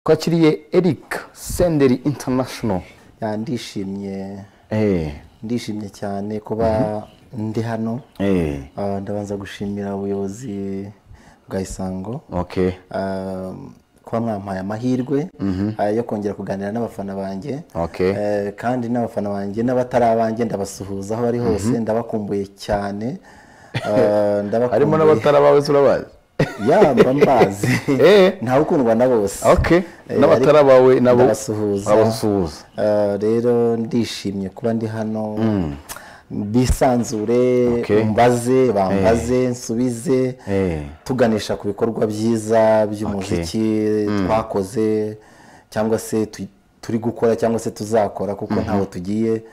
Kwakiriye Eric Senderi International. Ndishimye cyane kuba ndi hano. Ndabanza gushimira ubuyobozi bwa Isango. Kuba mwampaye amahirwe yo kongera kuganira n'abafana banjye. Kandi n'abafana banjye n'abatari abanjye ndabasuhuza aho bari hose, ndabakumbuye cyane. Harimo n'abatari abawe turabazi. Ya mbazi nta ukundwa na bose. N'abatari abawe nabo abasuhuza. Rero ndishimye kuba ndi hano. Bisanzure mbaze bambaze nsubize tuganisha ku bikorwa byiza by'umuziki twakoze cyangwa se turi gukora cyangwa se tuzakora kuko ntaho tugiye.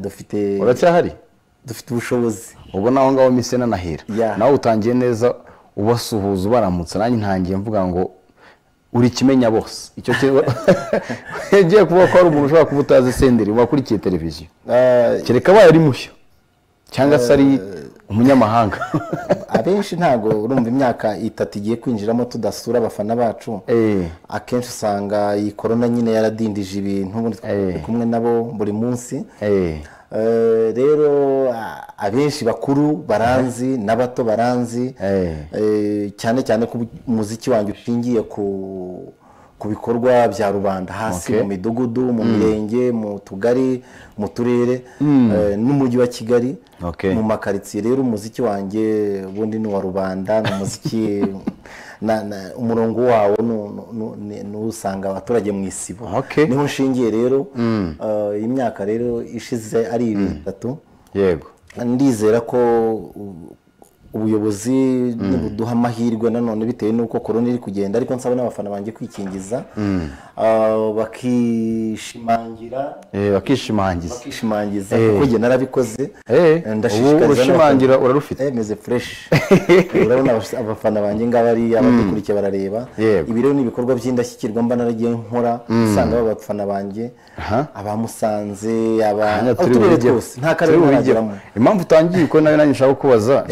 Dufite uracyahari, dufite ubushobozi. ubona aho ngaho misena nahira nawe utangiye neza ubasuhuza baramutse. Nanjye ntangiye mvuga ngo uri kimenya bose. Icyo yagiye kuvuga ko ari umuntu ushobora kuba utazi Senderi wakurikiye televiziyo, kereka abaye ari mushya cyangwa se ari umunyamahanga. Abenshi ntago urumva imyaka 3 igiye kwinjiramo tudasura abafana bacu. Akenshi usanga iyi corona nyine yaradindije ibintu ubundi kumwe nabo buri munsi. Rero abenshi bakuru baranzi n'abato baranzi, cyane cyane ku muziki wanjye ushingiye ku bikorwa bya rubanda hasi mu midugudu, mu mirenge, mu tugari, mu turere n'umujyi wa Kigali, mu makaritsiye. Rero umuziki wanjye ubundi ni wa rubanda, n'umuziki umurongo wawo n'usanga abaturage mu isibo. Niho nshingiye rero. Imyaka rero ishize ari 3. Yego, ndizera ko ubuyobozi nibuduha amahirwe nanone bitewe nuko corona iri kugenda, ariko nsaba n'abafana banjye kwikingiza bakishimangiza kuko nge narabikoze. Ndashishikariza urushimangira urarufite meze fresh. Urabona abafana banjye ngabari abadukurikiye barareba. Ibi rero ni ibikorwa by'indashyikirwa mba naragiye nkora usanga abafana banjye abamusanze abaturere twose nta karere narageramo. Impamvu utangiye uko nawe nanjye nshaka kubaza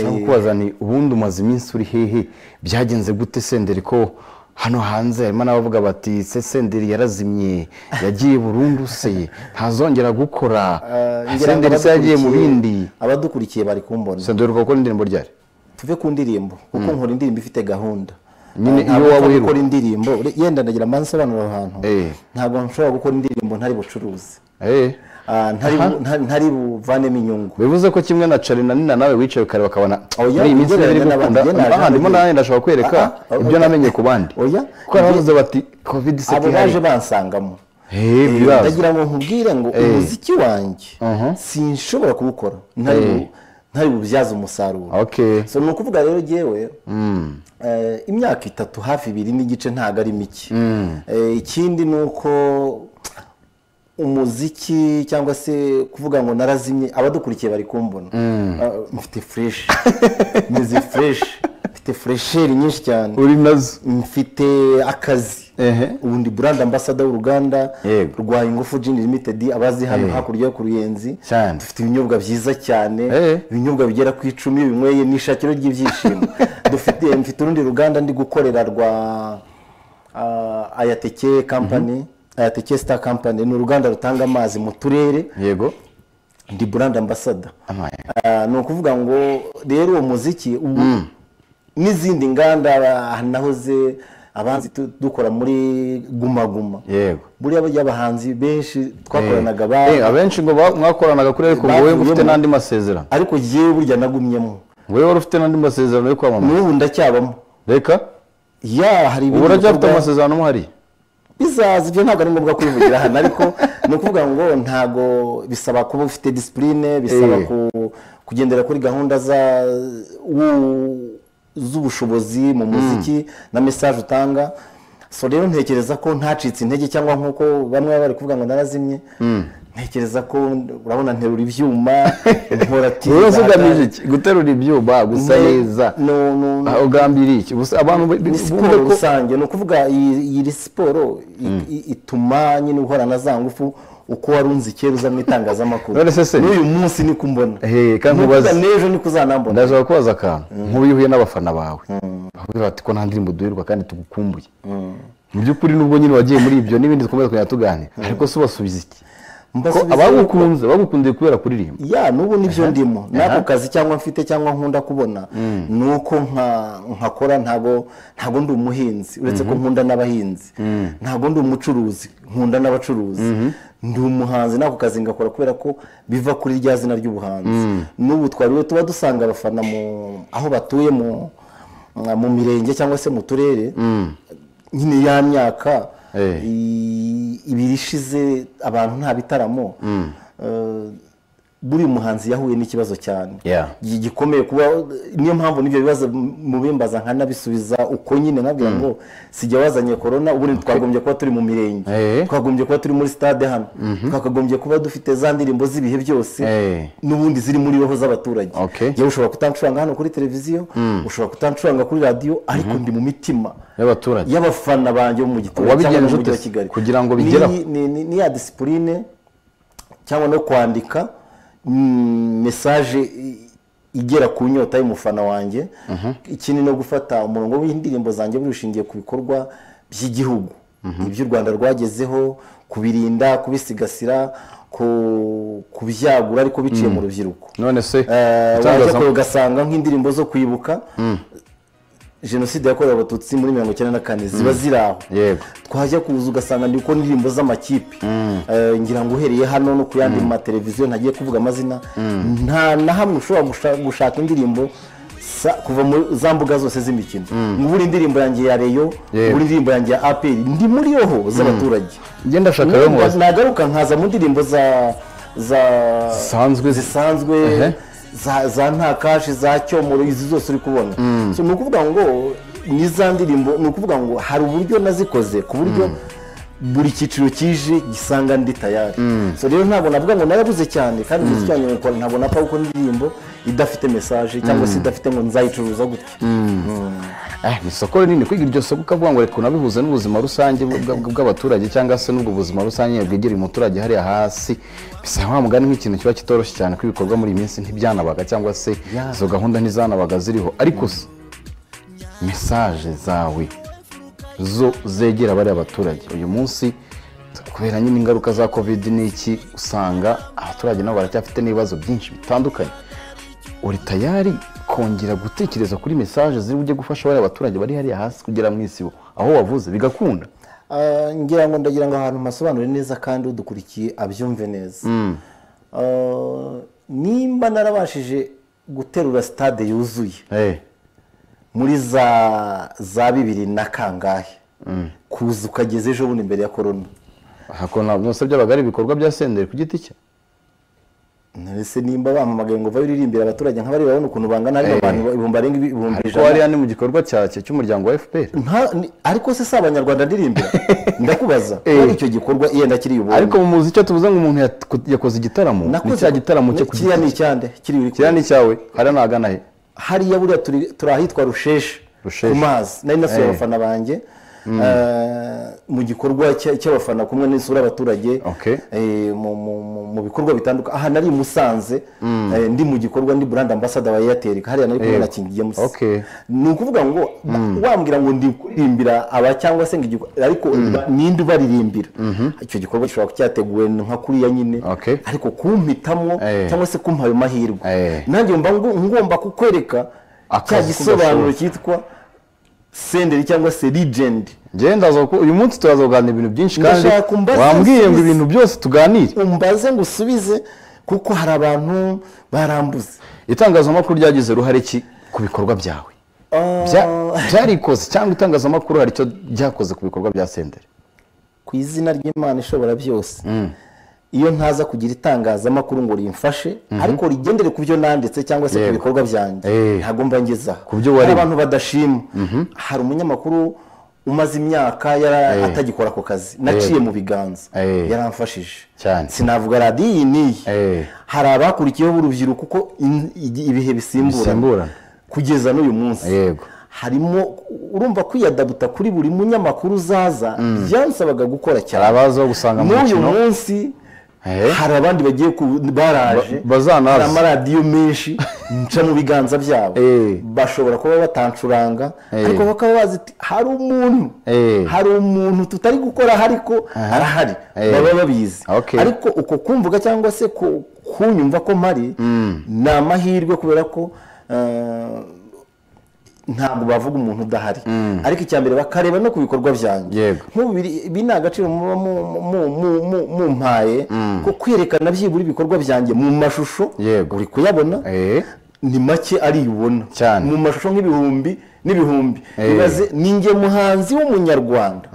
ni ubundi umaze iminsi uri hehe, byagenze gute Senderi ko hano hanze harimo n'abavuga bati Senderi yarazimye yagiye burundu se ntazongera gukora. Senderi se yagiye mu bindi. Abadukurikiye bari kumbona Senderi uko indirimbo ryari tuve ku ndirimbo kuko nkora indirimbo ifite gahunda. Nyine iyo waba gukora indirimbo yenda ndagira amansobanuro ahantu ntabwo nshobora gukora indirimbo ntari bucuruzi, ntari buvanemo inyungu. bivuze ko kimwe na Charina Nina nawe wicaye ukareba bakabona muri iyi minsi rero ndimo nawe ndashobora kwereka ibyo namenye ku bandi kuko baravuze bati covid-19 abo baje bansangamo. Ndagira ngo nkubwire ngo umuziki wanjye sinshobora kubukora ntari bubyaza umusaruro. So ni ukuvuga rero jewe imyaka 3 hafi 2 n'igice ntago ari mike. Ikindi nuko umuziki cyangwa se kuvuga ngo narazimye abadukurikiye bari kumbona mfite fresh meze fresh, mfite fresher nyinshi cyane. uri nazo mfite akazi. Ubundi brand ambassador w'uruganda rwa Ingufu Gin Limited abazi hano hakurya ku Ruyenzi. Dufite ibinyobwa byiza cyane, ibinyobwa bigera ku 10 binyweye n'ishakiro ry'ibyishimo. Mfite urundi ruganda ndi gukorera rwa Ayateke Company, Ayateke Star Company, ni uruganda rutanga amazi mu turere. Yego, ndi brand ambassador. No kuvuga ngo rero uwo muziki n'izindi nganda nahoze abanzi dukora muri Guma. Yego, buriya y'abahanzi benshi twakoranaga abenshi ngo mwakoranaga kuri ariko wowe ufite nandi masezerano. Ariko giye burya nagumyemo. Wowe wari ufite nandi masezerano yo kwamamaza? N'ubu ndacyabamo. Reka hari ibintu uracyafite amasezerano muhari bizaza. Ibyo ntabwo ari ngombwa kwivugira hano, ariko no kuvuga ngo ntago bisaba kuba ufite discipline, bisaba kugendera kuri gahunda z'ubushobozi mu muziki na message utanga. So rero ntekereza ko ntacitse intege cyangwa nkuko bamwe bari kuvuga ngo narazimye. Ntekereza ko urabona nterura ibyuma nkora ugamije iki guterura ibyuma gusa neza ugambiriye iki gusa abantu bumve ko rusange no kuvuga iyi siporo ituma nyine uhora na za ngufu uko warunze kera uza mu itangazamakuru. N'uyu munsi ni kumbona kandi ubaza nejo ni kuzanambona. Ndaje kubaza akantu nk'ubihuye n'abafana bawe bati ko nta ndirimbo duhirwa kandi tugukumbuye mu by'ukuri nubwo nyine wagiye muri ibyo n'ibindi dukomeza kujya tuganira ariko se ubasubiza iki abagukunze kubera kuririmba n'ubu nibyo ndimo n'ako kazi cyangwa mfite cyangwa nkunda kubona ni uko nkakora ntago ndi umuhinzi uretse ko nkunda n'abahinzi ntago ndi umucuruzi nkunda n'abacuruzi ndi umuhanzi n'ako kazi ngakora kubera ko biva kuri rya zina ry'ubuhanzi n'ubu twariwe tuba dusanga abafana aho batuye mu mirenge cyangwa se mu turere nyine ya myaka ibiri ishize abantu nta bitaramo buri muhanzi yahuye n'ikibazo cyane gikomeye kuba niyo mpamvu n'ibyo bibazo mubimbaza nkanabisubiza uko nyine nabwira ngo sijya wazanye corona ubundi twagombye kuba turi mu mirenge twagombye kuba turi muri stade hano twakagombye kuba dufite za ndirimbo z'ibihe byose n'ubundi ziri muri roho z'abaturage yewe ushobora kutancuranga hano kuri televiziyo ushobora kutancuranga kuri radio ariko ndi mu mitima y'abaturage y'abafana banjye bo mu giturage cyangwa mu mujyi wa Kigali kugira ngo bigeraho ni ya discipline cyangwa no kwandika message igera ku nyota y'umufana wanjye ikindi no gufata umurongo w'indirimbo zanjye burushingiye ku bikorwa by'igihugu ibyo u Rwanda rwagezeho kubirinda kubisigasira kubyagura ariko biciye mu rubyiruko none se ugasanga nk'indirimbo zo kwibuka jenoside yakorewe abatutsi muri 1994 ziba ziraho twajya kuza ugasanga ndiko indirimbo z'amakipe ngira ngo uhereye hano no kuyandi mu televiziyo ntagiye kuvuga amazina nta na hamwe ushobora gushaka indirimbo kuva mu zambuga zose z'imikino nguburi indirimbo yanjye ya Reyo nguburi indirimbo yanjye ya APR ndi muri roho z'abaturage ngenda shaka rero nagaruka nkaza mu ndirimbo zisanzwe za nta kashi za cyomoro izi zose uri kubona so ni ukuvuga ngo niza ndirimbo ni ukuvuga ngo hari uburyo nazikoze ku buryo buri cyiciro kije gisanga ndi tayari so rero ntabwo navuga ngo narabuze cyane kandi umuziki wanjye nkora ntabwo napfa uko ndirimbo idafite message cyangwa se idafite ngo nzayicuruza gutya ni isoko rinini kwiga iryo soko ukavuga ngo reka unabihuze n'ubuzima rusange bw'abaturage cyangwa se n'ubwo buzima rusange bwegera umuturage hariya hasi bisa wa mugani nk'ikintu kiba kitoroshye cyane ko ibikorwa muri iyi minsi ntibyanabaga cyangwa se izo gahunda ntizanabaga ziriho ariko se message zawe zo zegera bari abaturage uyu munsi kubera nyine ingaruka za covid n'iki usanga abaturage nabo baracyafite n'ibibazo byinshi bitandukanye uri tayari kongera gutekereza kuri message ziri ujye gufasha bari abaturage bari hariya hasi kugera mu isibo aho wavuze bigakunda ngira ngo ndagira ngo ahantu masobanure neza kandi udukurikiye abyumve neza nimba narabashije guterura stade yuzuye muri za bibiri na kangahe kuza ukageze ejo bundi imbere ya corona hakona byose by'abagari ibikorwa bya Senderi ku giti cye nese nimba bamamagaye ngo bayiririmbira abaturage nk'abari babona ukuntu bangana ari abantu ibumba renga ibumbi ijana ari yani mu gikorwa cy'umuryango wa FPR ariko se abanyarwanda ndirimbira ndakubaza ko icyo gikorwa yenda kiri ubu ariko mu muziki tuvuze ngo umuntu yakoze igitaramo ni cya gitaramo cyo kiriya ni cyande kiriya ni cyawe hari nagana he hariya buriya turahitwa Rusheshe ku mazi nari nasuye abafana banjye mu gikorwa cy'abafana kumwe n'isura abaturage mu bikorwa bitandukanye aha nari Musanze ndi mu gikorwa ndi brand ambassador wa Airtel hariya nari kumwe na King James ni ukuvuga ngo wambwira ngo ndi kurimbira aba cyangwa se ariko ninde ubaririmbira icyo gikorwa gishobora cyateguwe nka kuriya nyine ariko kumpitamo cyangwa se kumpa ayo mahirwe nanjye ngomba kukwereka cya gisobanuro cyitwa Senderi cyangwa se legend genda zo uyu munsi turazoganira ibintu byinshi kandi wambwiye ngo ibintu byose tuganire umbaze ngo usubize kuko hari abantu barambuze itangazamakuru ryagize ruhare ki ku bikorwa byawe byarikoze cyangwa itangazamakuru hari icyo byakoze ku bikorwa bya Senderi ku izina ry'Imana ishobora byose iyo ntaza kugira itangazamakuru ngo rimfashe ariko rigendere ku byo nanditse cyangwa se ku bikorwa byanjye ntago mba ngeza abantu badashima hari umunyamakuru umaze imyaka atagikora ako kazi naciye mu biganza yaramfashije sinavuga radiyo iyi niyi hari abakurikiyeho b'urubyiruko kuko ibihe bisimburana kugeza n'uyu munsi harimo urumva kwiyadabuta kuri buri munyamakuru uzaza byansabaga gukora cyane abaza gusanga mu n'uyu munsi hari abandi bagiye baraje hari amaradiyo menshi nca mu biganza byabo bashobora kuba batancuranga ariko bakaba bazi hari umuntu tutari gukora ariko arahari baba babizi ariko uko kumvuga cyangwa se kunyumva ko mpari ni amahirwe kubera ko ntabwo bavuga umuntu udahari ariko icyambere bakareba no ku bikorwa byanjye ibi ni agaciro muba mumpaye ko kwerekana byibura ibikorwa byanjye mu mashusho uri kuyabona ni make aribona mu mashusho nk'ibihumbi n'ibihumbi bibaze ninjye muhanzi w'umunyarwanda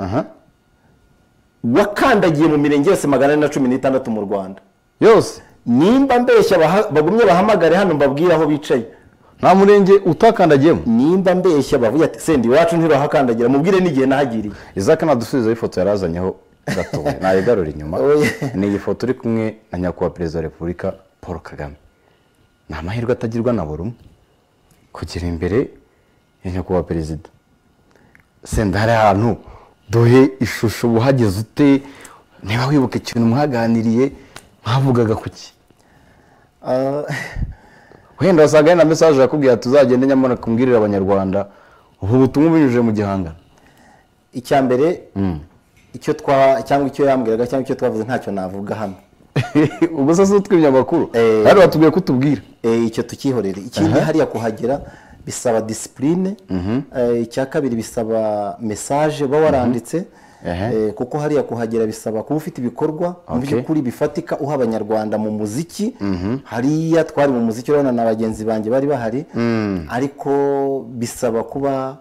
wakandagiye mu mirenge yose 416 mu Rwanda yose nimba mbeshya bagumye bahamagare hano mbabwira aho bicaye nta murenge utakandagiyemo nimba mbeshya bavuye ati sendi iwacu ntirahakandagira mubwire n'igihe nahagiriye Isaac nadusubiza ifoto yarazanyeho gato nayigarura inyuma ni iyi foto uri kumwe na nyakubahwa perezida wa Repubulika Paul Kagame ni amahirwe atagirwa na buri umwe kugera imbere ya nyakubahwa perezida sendi hari ahantu dohe ishusho buhageze ute niba wibuka ikintu mwaganiriye mwavugaga kuki wenda wasaga na message yakubwiye tuzagende nyamara kumbwirira abanyarwanda ubu butumwa binyuje mu gihangano icyambere icyo cyangwa icyo yambwiraga cyangwa icyo twavuze ntacyo navuga hano ubwo sasa utwimya makuru hari batubwiye kutubwira icyo tukihorere ikindi hariya kuhagera bisaba discipline icya kabiri bisaba message bawaranditse kuko hariya kuhagera bisaba kuba ufite ibikorwa mu by'ukuri bifatika uha abanyarwanda mu muziki hariya twari mu muziki urabona na bagenzi banjye bari bahari ariko bisaba kuba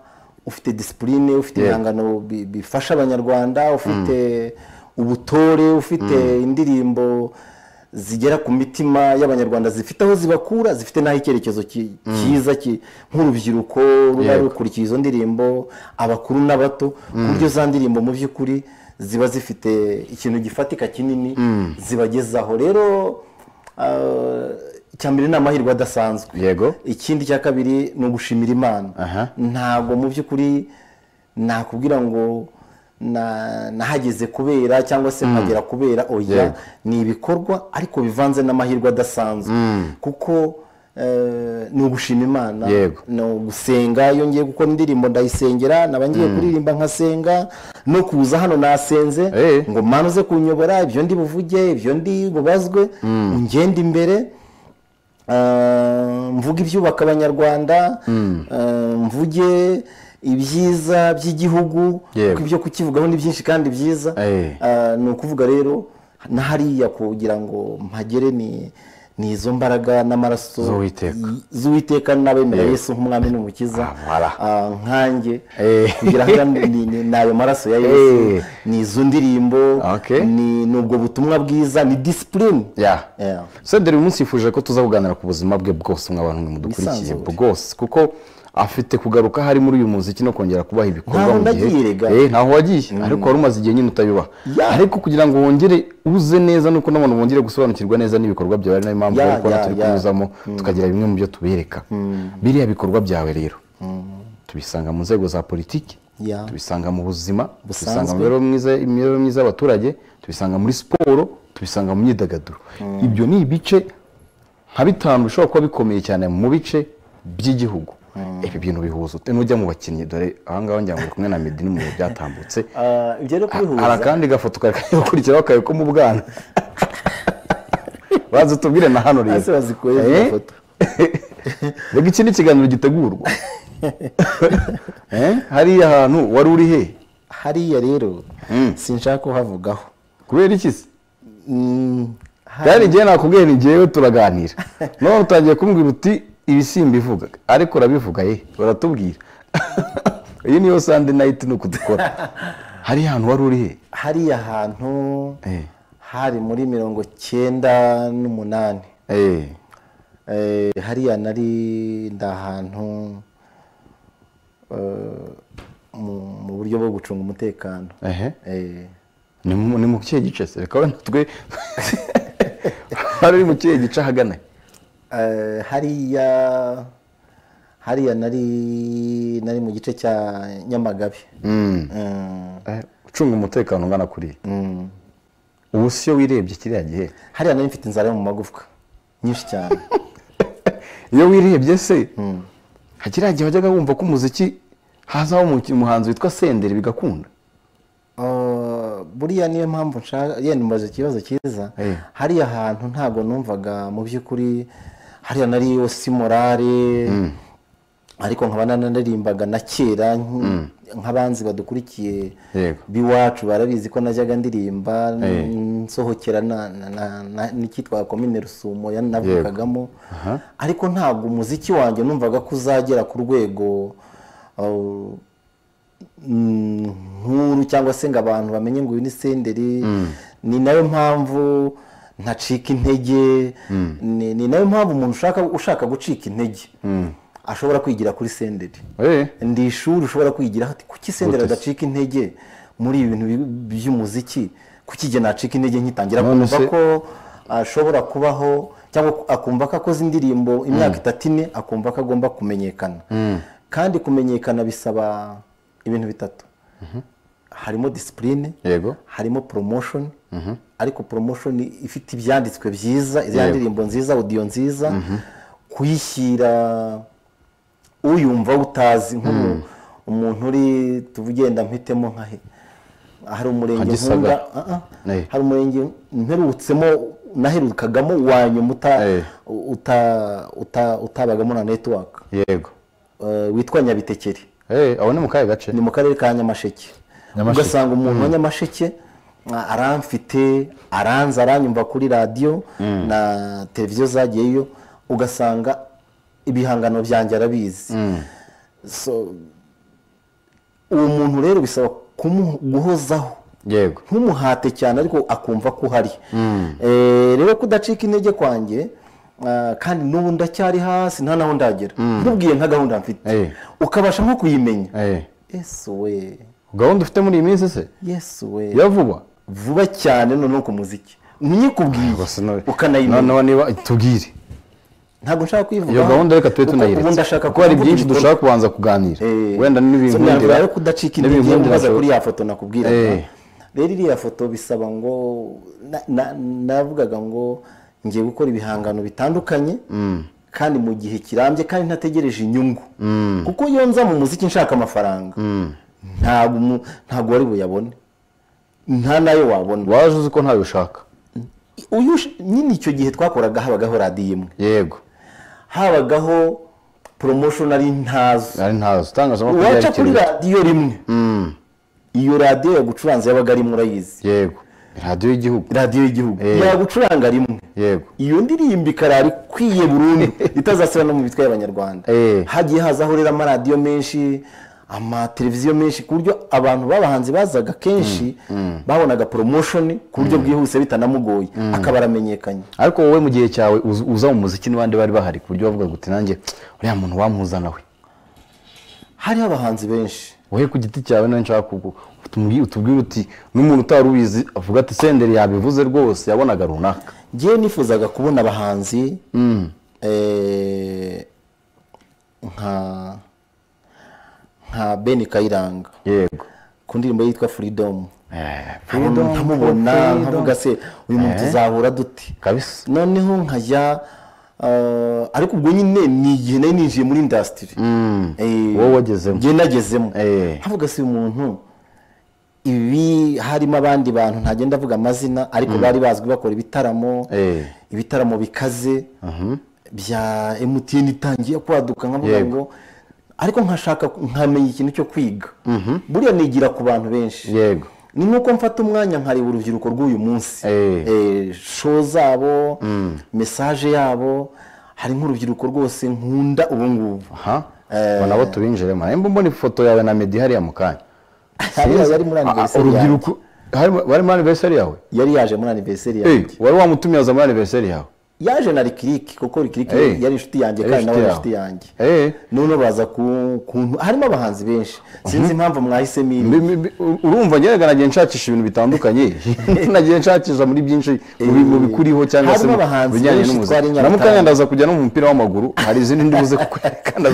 ufite discipline ufite ibihangano bifasha abanyarwanda ufite ubutore ufite indirimbo zigera ku mitima y'abanyarwanda zifite aho zibakura zifite naho icyerekezo cyiza nk'urubyiruko rukurikiye izo ndirimbo abakuru n'abato buryo za ndirimbo mu by'ukuri ziba zifite ikintu gifatika kinini zibagezaho rero icyambere ni amahirwe adasanzwe yego ikindi cya kabiri ni ugushimira Imana ntabwo mu by'ukuri nakubwira ngo nahageze kubera cyangwa se nkagera kubera oya ni ibikorwa ariko bivanze n'amahirwe adasanzwe kuko ni ugushima Imana no gusenga iyo ngiye gukora indirimbo ndayisengera nabangiye kuririmba nkasenga no kuza hano nasenze ngo Mana uze kunyobora ibyo ndi buvuge ibyo ndi bubazwe ungende imbere mvuge ibyubaka abanyarwanda mvuge ibyiza by'igihugu kuko ibyo kukivugaho ni byinshi kandi byiza ni ukuvuga rero na hariya kugira ngo mpagere ni izo mbaraga n'amaraso z'Uwiteka n'abemera Yesu nk'umwami n'umukiza nkanjye kugira ngo n'ayo maraso ya Yesu ni izo ndirimbo ni ubwo butumwa bwiza ni discipline Senderi uyu munsi yifuje ko tuza kuganira ku buzima bwe bwose mw'abantu mudukurikiye bwose kuko afite kugaruka hari muri uyu muziki no kongera kubaha ibikorwa mu gihe ntaho wagiye ariko wari umaze igihe nyine utabibaha ariko kugira ngo wongere uze neza nuko n'abantu bongere gusobanukirwa neza n'ibikorwa byawe ari nayo mpamvu ariko turi kunyuzamo tukagira bimwe mu byo tubereka biriya bikorwa byawe rero tubisanga mu nzego za politiki tubisanga mu buzima tubisanga mu mibereho myiza y'abaturage tubisanga muri siporo tubisanga mu myidagaduro ibyo ni ibice nka bitanu bishobora kuba bikomeye cyane mu bice by'igihugu ibi bintu bihuza n'ujya mu bakinnyi dore ahangaho njya ngo kumwe na Meddy mu byatambutse ibyo rero kubihuza ara kandi gafoto kakurikiraho kayo ko mu bwana baza tubwire na hano rero ase bazikoye ifoto rega iki ni ikiganiro gitegurwa hariya ahantu wari uri he hariya rero sinshaka kuhavugaho kubera iki se kandi igihe nakubwiye ni njyewe turaganira none utangiye kumbwira uti ibisimba ivuga ariko urabivuga uratubwira iyi niyo Sunday night nuko dukora hari ahantu wari uri he hariya ahantu hari muri 98 hariya nari ndahantu mu buryo bwo gucunga umutekano ni mu kihe gice se reka wenda twe hari mu kihe gice hagana hariya nari mu gice cya Nyamagabe ucunga umutekano ungana kuri ubu ubu si yo wirebye kiriya gihe hariya nari mfite inzara yo mu magufwa nyinshi cyane. iyo wirebye se kiriya gihe wajyaga wumva ko umuziki hazaho umuhanzi witwa Senderi bigakunda? Buriya niyo mpamvu nshaka yenda mbaza ikibazo cyiza. Hariya hantu ntabwo numvaga mu by'ukuri hariya nari yose morale, ariko nkaba nanarimbaga na kera nk'abanzi badukurikiye biwacu barabizi ko najyaga ndirimba nsohokera n'ikitwa Komine Rusumo yanavukagamo, ariko ntabwo umuziki wanjye numvaga ko uzagera ku rwego nkuru cyangwa se ngo abantu bamenye ngo uyu ni Senderi. Ni nayo mpamvu ntacika intege, ni nayo mpamvu umuntu ushaka gucika intege ashobora kwigira kuri Senderi. Ndi ishuri ushobora kwigira ati kuki Senderi adacika intege muri ibintu by'umuziki, kuki jye nacika intege nkitangira kumva ko ashobora kubaho cyangwa akumva ko akoze indirimbo imyaka 3 akumva ko agomba kumenyekana. Kandi kumenyekana bisaba ibintu bitatu. Harimo discipline, harimo promotion, ariko promotion ifite ibyanditswe byiza, izo ndirimbo nziza, audio nziza, kuyishyira uyumva utazi umuntu uri tuvugenda mpitemo nkahe. Hari umurenge nkunda, hari umurenge mperutsemo naherukagamo wanyuma utabagamo na network witwa Nyabitekeri. Aho ni mu kahe gace? Ni mu karere ka Nyamasheke. Ugasanga umuntu wa Nyamasheke aramfite aranza aranyumva kuri radio na televiziyo zagiyeyo, ugasanga ibihangano byanjye arabizi. So uwo muntu rero bisaba guhozaho nk'umuhate cyane, ariko akumva ko hari rero kudacika intege kwanjye. Kandi n'ubu ndacyari hasi nta naho ndagera, nkubwiye nka gahunda mfite ukabasha nko kuyimenya. Yesu we, gahunda ufite muri iyi minsi se? Yesu we, ya vuba cyane noneho ku muziki unyikubwiye ukanayimenya. Noneho niba tubwire, ntabwo nshaka kwivuga iyo gahunda reka tube tunayiretse kuko hari byinshi dushaka kubanza kuganira, wenda n'ibintu ndira rero kudacika intege umaze kuri ya foto nakubwira. Rero iriya foto bisaba ngo navugaga ngo ngiye gukora ibihangano bitandukanye kandi mu gihe kirambye kandi ntategereje inyungu, kuko iyo nza mu muziki nshaka amafaranga ntabwo wari buyabone, nta nayo wabona. Waje uzi ko ntayo ushaka. Nyine icyo gihe twakoraga habagaho radiyo imwe, habagaho promotion ari ntazo, itangazamakuru waca kuri radiyo rimwe, iyo radiyo yagucuranze yabaga ari murayizi. radiyo y'igihugu yagucuranga rimwe, iyo ndirimbo ikarari kwiye burundu itazasubira no mu bitwa y'abanyarwanda. Hagiye hazaho rero amaradiyo menshi, amateleviziyo menshi, ku buryo abantu b'abahanzi bazaga kenshi babonaga promotion ku buryo bwihuse bitanamugoye, akaba aramenyekanye. Ariko wowe mu gihe cyawe uza mu muziki n'abandi bari bahari ku buryo bavuga guti nanjye uriya muntu wamuzana we? Hariho abahanzi benshi. Wowe ku giti cyawe none nshaka utubwire uti n'umuntu utari ubizi avuga ati Senderi yabivuze rwose yabonaga runaka. Ngiye nifuzaga kubona abahanzi nka Ben Kayiranga, ku ndirimbo yitwa Freedom. Nkamubona nkavuga se uyu muntu tuzahura duti kabisa. Noneho nkajya ariko ubwo nyine ni igihe nari ninjiye muri industry. Wowe wagezemo? Ngiye nagezemo. Havuga se umuntu ibi harimo abandi bantu ntagenda avuga amazina, ariko bari bazwi bakora ibitaramo bikaze bya MTN itangiye kwaduka, nkavuga ngo ariko nkashaka nkamenya ikintu cyo kwiga. Buriya nigira ku bantu benshi. Ni nuko mfata umwanya nkareba urubyiruko rw'uyu munsi, show zabo, message yabo, hari nk'urubyiruko rwose nkunda ubu ngubu. Nabo tubinjiremo. Nimba mbona ifoto yawe na Meddy hariya mu kanya. Yari muri anniversary urubyiruko bari muri anniversary yawe? Yari yaje muri anniversary yawe. Wari wamutumiye aza muri anniversary yawe? Yaje na Lick kuko Lick yari inshuti yanjye kandi nawe inshuti yanjye. None baza harimo abahanzi benshi, sinzi impamvu mwahise mimi. Urumva ngeraga nagiye nshakisha ibintu bitandukanye, nagiye nshakisha muri byinshi mu bikuriho cyangwa se bijyanye n'umuziki. Namukanya ndaza kujya no mu mupira w'amaguru, hari izindi ndibuze kukwerekana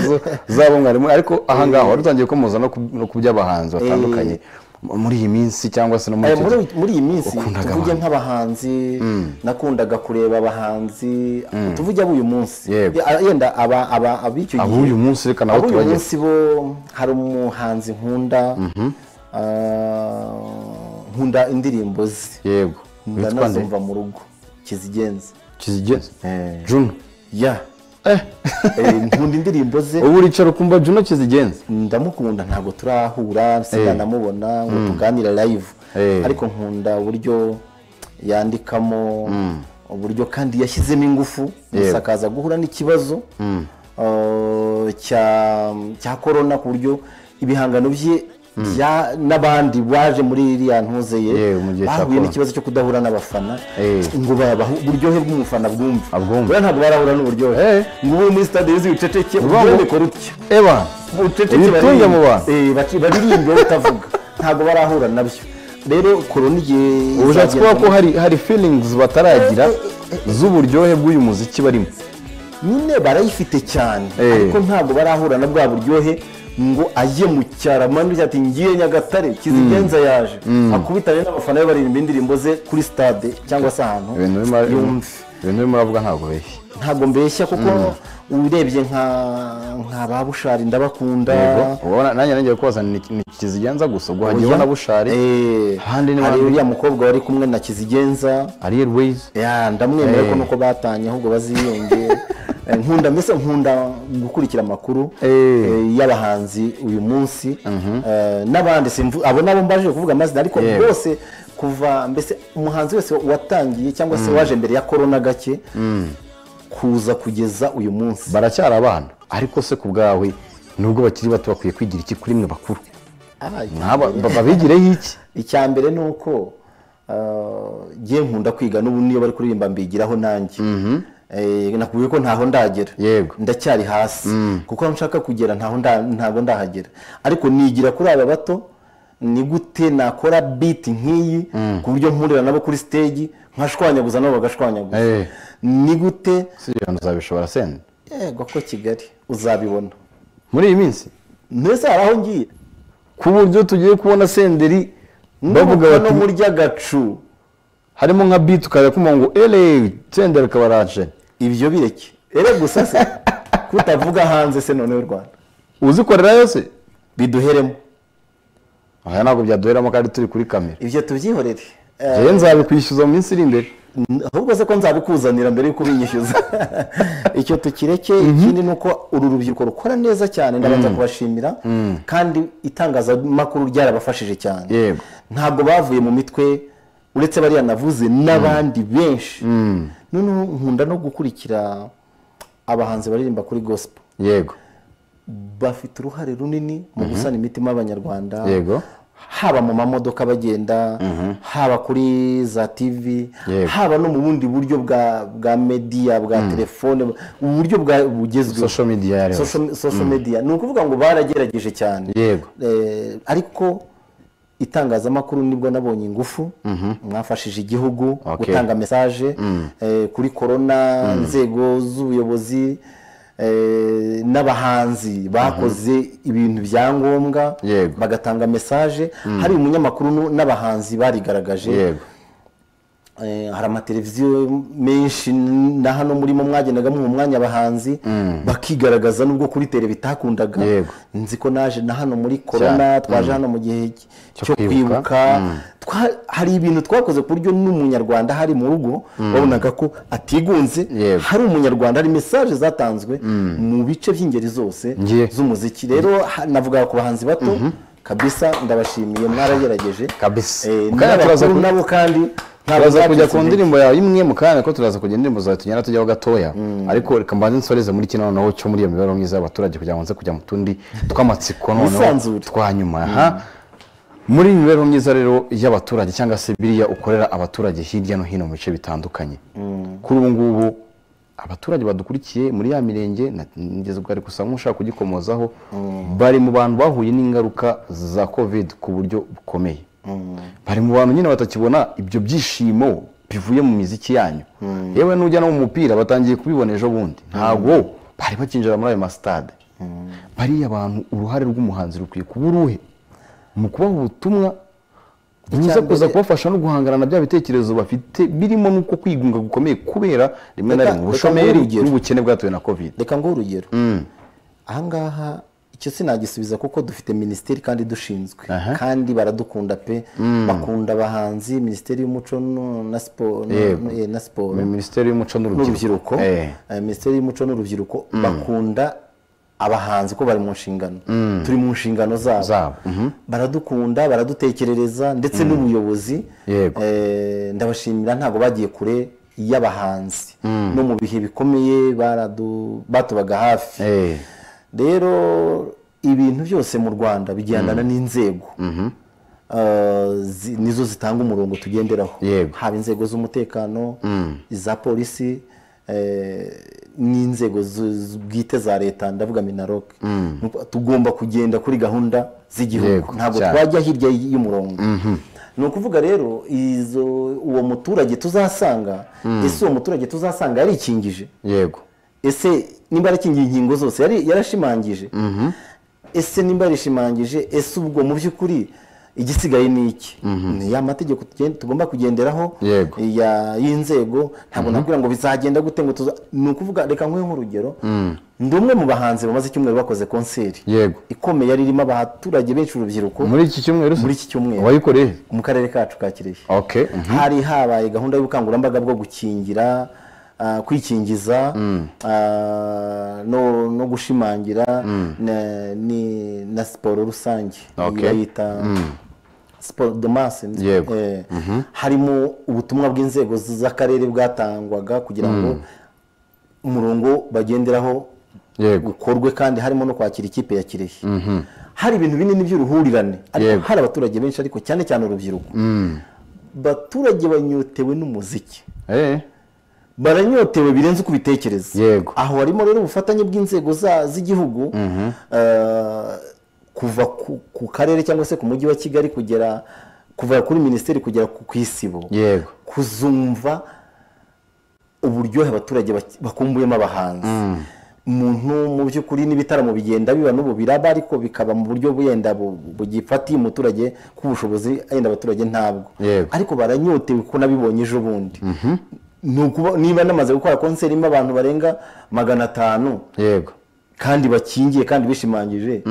zabo mwarimo, ariko aha ngaho wari utangiye komoza no kubya abahanzi batandukanye. muri iyi minsi cyangwa se no muri iyi minsi tuvuge nk'abahanzi nakundaga kureba abahanzi tuvuge abo uyu munsi yenda ab'icyo gihe uyu munsi reka nawe uyu munsi bo hari umuhanzi nkunda indirimbo ze yego ndanazumva mu rugo Kizigenza Juno nkunda indirimbo ze ubu uricara ukumva Juno Kizigenza ndamukunda ntabwo turahura sinanamubona ngo tuganire live ariko nkunda uburyo yandikamo uburyo kandi yashyizemo ingufu musakaza guhura n'ikibazo cya corona ku buryo ibihangano bye n'abandi baje muri iriya ntuze ye bahuye n'ikibazo cyo kudahura n'abafana ngo babaho uburyohe bw'umufana bwumva ntabwo barahura n'uburyohe ngo ubu muri stade yuzuye uceceke uburyohe bikora utya uceceke baririmbe utavuga ntabwo barahura nabyo rero korona igihe ubushatse kuba ko hari feelings bataragira z'uburyohe bw'uyu muziki barimo nyine barayifite cyane ariko ntabwo barahura na bwa buryohe ngo ajye mu cyaro amanuye ati ngiye Nyagatare Kizigenza yaje akubitanye n'abafana be baririmba indirimbo ze kuri stade cyangwa se ahantu ibintu birimo uravuga ntabwo mbeshya kuko urebye nka ba Bushari ndabakunda nanjye ngiye kubaza ni Kizigenza gusa ubwo hagiye na Bushari hari uriya mukobwa wari kumwe na Kizigenza Ariel Ways ndamwemera ko nuko batanye ahubwo baziyongera nkunda gukurikira amakuru y'abahanzi uyu munsi n'abandi abo nabo mbaje kuvuga amazina ariko bose kuva mbese umuhanzi wese watangiye cyangwa se waje mbere ya corona gake kuza kugeza uyu munsi baracyari abana ariko se ku bwawe nubwo bakiri bato bakwiye kwigira iki kuri mwe bakuru babigireho iki icya mbere ni uko ngiye nkunda kwiga n'ubu niyo bari kuririmba mbigiraho nanjye nakubwiye ko ntaho ndagera ndacyari hasi kuko nshaka kugera ntago ndahagera ariko nigira kuri aba bato ni gute nakora beat nk'iyi ku buryo mpurira nabo kuri stage nkashwanyaguza nabo bagashwanyaguza ni gute uzabishobora sende yego ko Kigali uzabibona muri iyi minsi mbese hari aho ngiye ku buryo tugiye kubona Senderi bavuga bati no murya gacu harimo nka beat ukaza kumva ngo Senderi kabaraje ibyo bireke gusa se kutavuga hanze se none y'u Rwanda uzikorera yose biduheremo aya ntabwo byaduheramo kandi turi kuri kamera ibyo tubyihorere nzabikwishyuza mu minsi iri imbere ahubwo se ko nzabikuzanira mbere yuko ubinyishyuza icyo tukireke ikindi ni uko uru rubyiruko rukora neza cyane ndabanza kubashimira kandi itangazamakuru ryarabafashije cyane ntabwo bavuye mu mitwe uretse bariya navuze n'abandi benshi noneho nkunda no gukurikira abahanzi baririmba kuri gospel bafite uruhare runini mu gusana imitima y'abanyarwanda haba mu mamodoka bagenda haba kuri za TV haba no mu bundi buryo bwa media bwa telefone uburyo bugezweho social media ni ukuvuga ngo baragerageje cyane ariko itangazamakuru nibwo nabonye ingufu mwafashije igihugu gutanga message kuri corona inzego z'ubuyobozi n'abahanzi bakoze ibintu byangombwa bagatanga message hari umunyamakuru n'abahanzi barigaragaje hari amateleviziyo menshi na hano murimo mwagendaga mu mwanya abahanzi bakigaragaza nubwo kuri tele bitakundaga nzi ko naje na hano muri corona twaje hano mu gihe cyo kwibuka hari ibintu twakoze ku buryo n'umunyarwanda hari mu rugo babonaga ko atigunze hari umunyarwanda hari message zatanzwe mu bice by'ingeri zose z'umuziki rero navuga ku bahanzi bato kabisa ndabashimiye mwaragerageje kabisa nabo kandi turaza kujya ku ndirimbo yawe imwe mu kanya ko turaza kujya indirimbo zawe tugenda tujyaho gatoya ariko reka mbanze nsoreze muri kino noneho cyo muri iyo mibereho myiza y'abaturage kugira ngo nze kujya mu tundi tw'amatsiko noneho twanyuma muri iyi mibereho myiza rero y'abaturage cyangwa se biriya ukorera abaturage hirya no hino mu bice bitandukanye kuri ubu ngubu abaturage badukurikiye muri ya mirenge nigeze ubwo ariko usanga ushaka kugikomozaho bari mu bantu bahuye n'ingaruka za covid ku buryo bukomeye bari mu bantu nyine batakibona ibyo byishimo bivuye mu miziki yanyu yewe n'ujya no mu mupira batangiye kubibona ejo bundi ntabwo bari bakinjira muri ayo masitade bariya abantu uruhare rw'umuhanzi rukwiye kuba uruhe mu kubaha ubutumwa biza kuza kubafasha no guhangana na bya bitekerezo bafite birimo nuko kwigunga gukomeye kubera rimwe na rimwe ubushomeri n'ubukene bwatuwe na covid. Reka ngo urugero ahangaha icyo sinagisubiza kuko dufite ministeri kandi dushinzwe kandi baradukunda pe bakunda abahanzi, ministeri y'umuco na siporo na siporo, ministeri y'umuco n'urubyiruko, ministeri y'umuco n'urubyiruko bakunda abahanzi ko bari mu nshingano, turi mu nshingano zabo, baradukunda baradutekerereza ndetse n'ubuyobozi ndabashimira ntago bagiye kure y'abahanzi no mu bihe bikomeye batubaga hafi. Rero ibintu byose mu Rwanda bigendana n'inzego nizo zitanga umurongo tugenderaho, haba inzego z'umutekano, iza polisi n'inzego bwite za leta, ndavuga Minaloc. Tugomba kugenda kuri gahunda z'igihugu, ntabwo twajya hirya y'umurongo. Ni ukuvuga rero uwo muturage tuzasanga, ese uwo muturage tuzasanga yarikingije, ese nimba arakingiye inkingo zose yarashimangije, ese nimba yarishimangije, ese ubwo mu by'ukuri igisigaye ni iki? Ni ya mategeko tugomba kugenderaho y'inzego. Ntabwo nabwira ngo bizagenda gute ngo ni ukuvuga, reka nk'uyu nk'urugero, ndi umwe mu bahanzi bamaze icyumweru bakoze konseri ikomeye yari irimo abaturage benshi, urubyiruko. Muri iki cyumweru wayikoreye mu karere kacu ka Kirehe. Hari habaye gahunda y'ubukangurambaga bwo gukingira, kwikingiza no gushimangira na siporo rusange bayita siporo de masse. Harimo ubutumwa bw'inzego z'akarere bwatangwaga kugira ngo umurongo bagenderaho ukorwe, kandi harimo no kwakira ikipe ya Kirehe. Hari ibintu binini by'uruhurirane, hari abaturage benshi ariko cyane cyane urubyiruko. Abaturage banyotewe n'umuziki, baranyotewe birenze uko ubitekereza. Aho harimo rero ubufatanye bw'inzego z'igihugu, kuva ku karere cyangwa se ku mujyi wa Kigali kuva kuri ministeri kugera ku isibo, kuzumva uburyohe abaturage bakumbuyemo abahanzi. Umuntu mu by'ukuri n'ibitaramo bigenda biba n'ubu biraba, ariko bikaba mu buryo buyenda bugifatiye umuturage k'ubushobozi, yenda abaturage ntabwo, ariko baranyotewe kuko nabibonye ejo bundi. Niba namaze gukora konseri irimo abantu barenga 500, kandi bakingiye kandi bishimangije,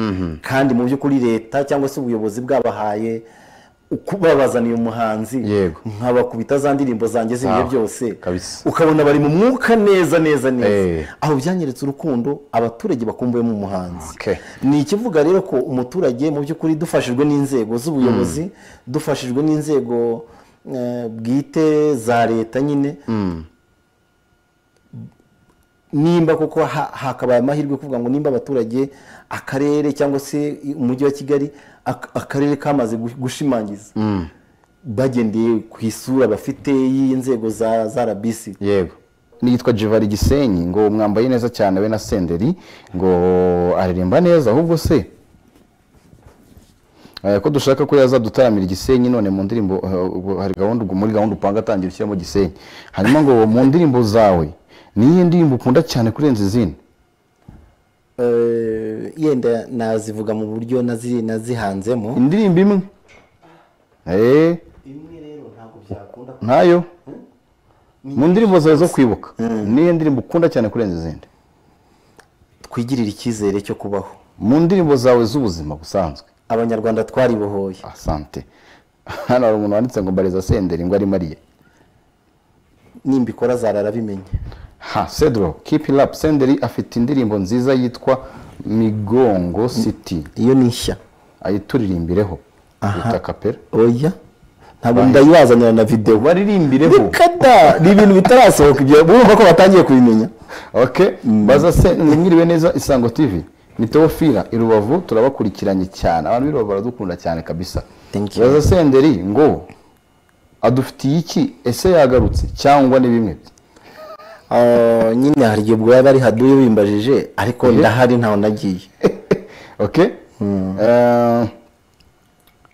kandi mu by'ukuri leta cyangwa se ubuyobozi bwabahaye babazaniye umuhanzi, nkabakubita za ndirimbo zanjye z'ibihe byose, ukabona bari mu mwuka neza. Aho byanyeretse urukundo abaturage bakumbuye mu muhanzi. Ni ikivuga rero ko umuturage mu by'ukuri dufashijwe n'inzego z'ubuyobozi, dufashijwe n'inzego bwite za leta nyine, nimba koko hakabaye amahirwe kuvuga ngo nimba abaturage, akarere cyangwa se umujyi wa Kigali, akarere kamaze gushimangiza bagendeye ku isura bafite y'inzego za RBC. Nitwa Jivari Gisenyi, ngo mwambaye neza cyane we na Senderi, ngo aririmba neza. Ahubwo se ko dushaka ko yaza dutaramira Gisenyi, none mu ndirimbo hari muri gahunda upanga atangira ushyiramo Gisenyi, hanyuma ngo mu ndirimbo zawe niyo ndirimbo ukunda cyane kurenza izindi? Yenda nazivuga mu buryo nazihanzemo indirimbo imwe. Imwe rero ntabwo byakunda ntayo. Mu ndirimbo zawe zo kwibuka niyo ndirimbo ukunda cyane kurenza izindi? Twigirira icyizere cyo kubaho. Mu ndirimbo zawe z'ubuzima busanzwe Abanyarwanda twaribohoye. Asante. Hano hari umuntu wanditse ngo mbariza Senderi ngo ari Mariye. Nimbikora zararabimenye. Cedro, keep it up. Senderi afite indirimbo nziza yitwa Migongo City. Iyo ni nshya. Ayituririmbireho. Bita kapera. Oya. Ntabwo ndayibazanira na video. Baririmbireho. Kada, ni ibintu bitarasohoka ibyo. Bumva ko batangiye kubimenya. Baza se mwiriwe neza Isango TV. Ni Teofila i Rubavu, turabakurikiranye cyane. Abantu b'Irubavu baradukunda cyane kabisa. Baza Senderi ngo adufitiye iki? Ese yagarutse cyangwa ni bimwe? Nyine hari igihe ubwo yaba ari haduye bimbajije, ariko ndahari ntaho nagiye.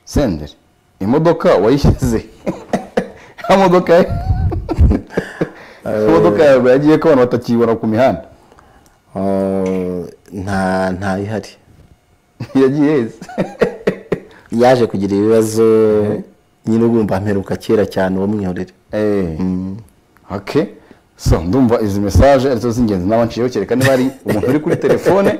Senderi, imodoka wayishyize imodoka yawe yagiye ko abantu batakibona ku mihanda? Nta ihari. Yagiye yaje kugira ibibazo nyine ugomba mperuka kera cyane uwo mwihorere. Okay, so ndumva izi message arizo z'ingenzi n'abanciyeho kereka niba ari umuntu uri kuri telefone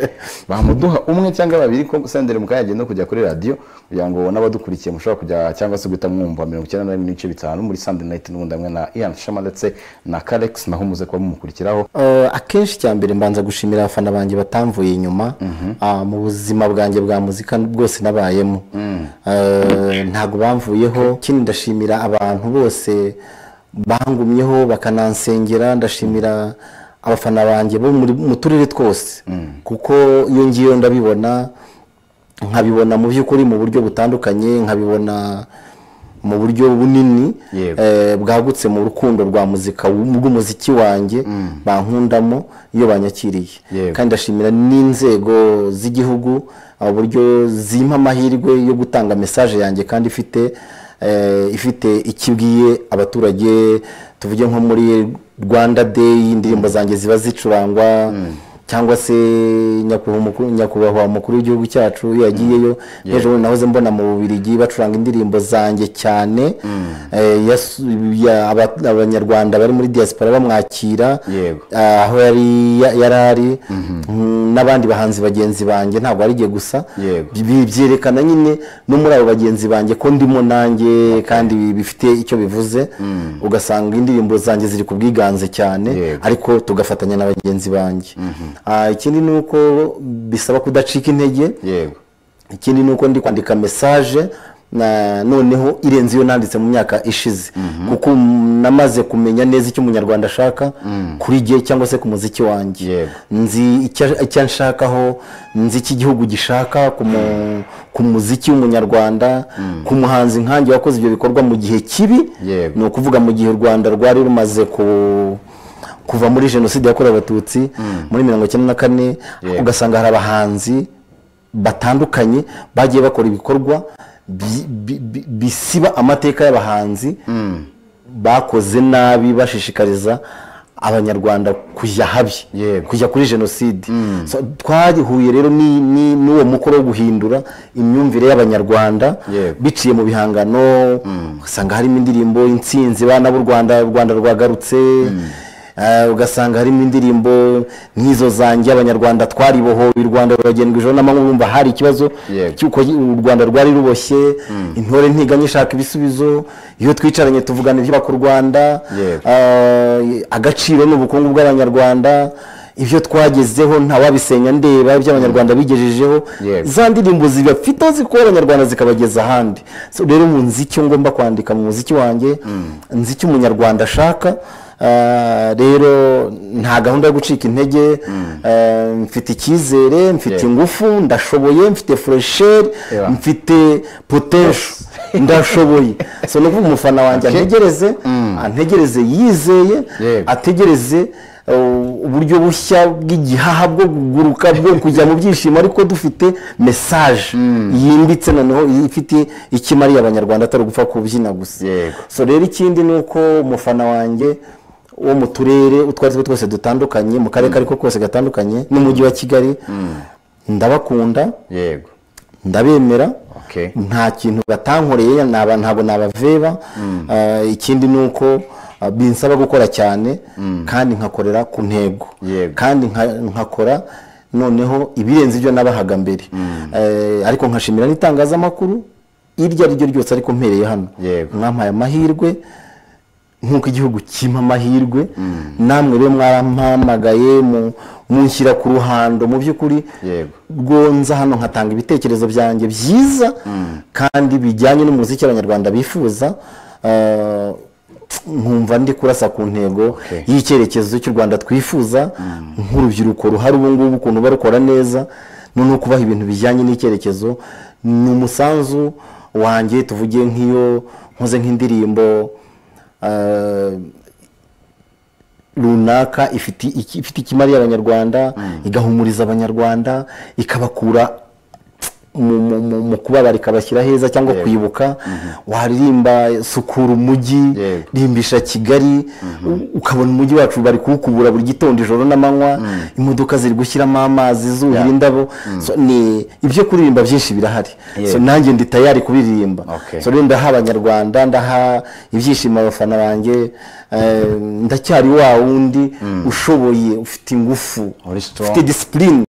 bamuduha umwe cyangwa babiri ko Senderi mukayagenda kujya kuri radio kugira ngo n'abadukurikiye mushobora kujya cyangwa se guhita mwumva 94.5 muri Sunday Night n'ubundi hamwe na Ian Shama ndetse na Kalex naho muze kuba mumukurikiraho. Akenshi cyambere mbanza gushimira abafana banjye batamvuye inyuma mu buzima bwanjye bwa muzika bwose nabayemo. Ntago bamvuyeho, kindi ndashimira abantu bose bangumyeho bakanansengera, ndashimira abafana banjye bo mu turere twose kuko iyo ngiye ndabibona nkabibona mu by'ukuri mu buryo butandukanye, nkabibona mu buryo bunini bwagutse mu rukundo rwa muzika rw'umuziki wanjye bankundamo iyo banyakiriye. Kandi ndashimira n'inzego z'igihugu uburyo zimpa amahirwe yo gutanga message yanjye kandi ifite ikibwiye abaturage. Tuvuge nko muri Rwanda Day indirimbo zanjye ziba zicurangwa cyangwa se nyakubahwa mukuru w'igihugu cyacu yagiyeyo ejo nahoze mbona mu Bubiligi bacuranga indirimbo zanjye cyane. Abanyarwanda bari muri diaspora bamwakira aho yarari n'abandi bahanzi bagenzi banjye, ntabwo ari giye gusa byerekana nyine no muri abo bagenzi banjye ko ndimo nanjye kandi bifite icyo bivuze. Ugasanga indirimbo zanjye ziri kubwiganze cyane ariko tugafatanya na bagenzi banjye. Ikindi nuko bisaba kudacika intege. Ikindi nuko ndi kwandika message noneho irenze iyo nanditse mu myaka ishize kuko namaze kumenya neza icyo umunyarwanda ashaka kuri gihe cyangwa se ku muziki wanjye. Nzi icyo nshakaho, nzi iki gihugu gishaka ku muziki w'umunyarwanda, ku muhanzi nkanjye wakoze ibyo bikorwa mu gihe kibi. Ni ukuvuga mu gihe u Rwanda rwari rumaze kuva muri jenoside yakorewe Abatutsi muri 1994. Ugasanga hari abahanzi batandukanye bagiye bakora ibikorwa bisiba amateka y'abahanzi bakoze nabi bashishikariza abanyarwanda kujya habi, kujya kuri jenoside. Twagihuye rero n'uwo mukoro wo guhindura imyumvire y'abanyarwanda biciye mu bihangano. Ugasanga harimo indirimbo intsinzi bana b'u Rwanda, u Rwanda rwagarutse. Ugasanga harimo indirimbo nk'izo zanjye abanyarwanda twaribohoye, u Rwanda ruragendwa ijoro n'amanywa. Urumva hari ikibazo cy'uko u Rwanda rwari ruboshye, intore ntiganye ishaka ibisubizo. Iyo twicaranye tuvugana ibyo ku Rwanda, agaciro n'ubukungu bw'abanyarwanda, ibyo twagezeho ntawabisenya ndeba ibyo abanyarwanda bigejejeho. Za ndirimbo zibafite zikora abanyarwanda zikabageza ahandi. Rero mu nzicyo ngomba kwandika mu muziki wanjye, nzicyo umunyarwanda ashaka. Rero nta gahunda yo gucika intege. Mfite icyizere, mfite ingufu, ndashoboye, mfite fresher, mfite potential, ndashoboye. So no kuvuga umufana wanjye antegereze yizeye, ategereze uburyo bushya bw'igihaha bwo kuguruka bwo kujya mu byishimo, ariko dufite message yimbitse noneho ifite ikimariye abanyarwanda atari gupfa kubyina gusa. So rero ikindi nuko umufana wanjye wo mu turere utwaze twose dutandukanye, mu karere ariko kose gatandukanye n'umujyi wa Kigali, ndabakunda, ndabemera, nta kintu batankoreye, ntabwo nabaveba. Ikindi nuko binsaba gukora cyane kandi nkakorera ku ntego, kandi nkakora noneho ibirenze ibyo nabahaga mbere. Ariko nkashimira n'itangazamakuru iryo ari ryo ryose ariko mpereye hano mwampaye amahirwe nk'uko igihugu kimpa amahirwe. Namwe rero mwarampamagaye munshyira ku ruhando mu by'ukuri rwonza hano nkatanga ibitekerezo byanjye byiza kandi bijyanye n'umuziki abanyarwanda bifuza. Nkumva ndi kurasa ku ntego y'icyerekezo cy'u Rwanda twifuza nk'urubyiruko ruhari ubu ngubu, ukuntu barukora neza no kubaha ibintu bijyanye n'icyerekezo. Ni umusanzu wanjye. Tuvuge nk'iyo nkoze nk'indirimbo runaka ifite ikimariye abanyarwanda, igahumuriza abanyarwanda, ikabakura mu kubabarika bashyira heza cyangwa kwibuka, waririmba sukura umujyi, rimbisha Kigali, ukabona umujyi wacu bari kuwukubura buri gitondo ijoro n'amanywa, imodoka ziri gushyiramo amazi, zuhira indabo. Ni ibyo kuririmba byinshi birahari, so nanjye ndi tayari kubiririmba. So rero ndaha abanyarwanda, ndaha ibyishimo abafana banjye, ndacyari wa wundi ushoboye, ufite ingufu, ufite discipline.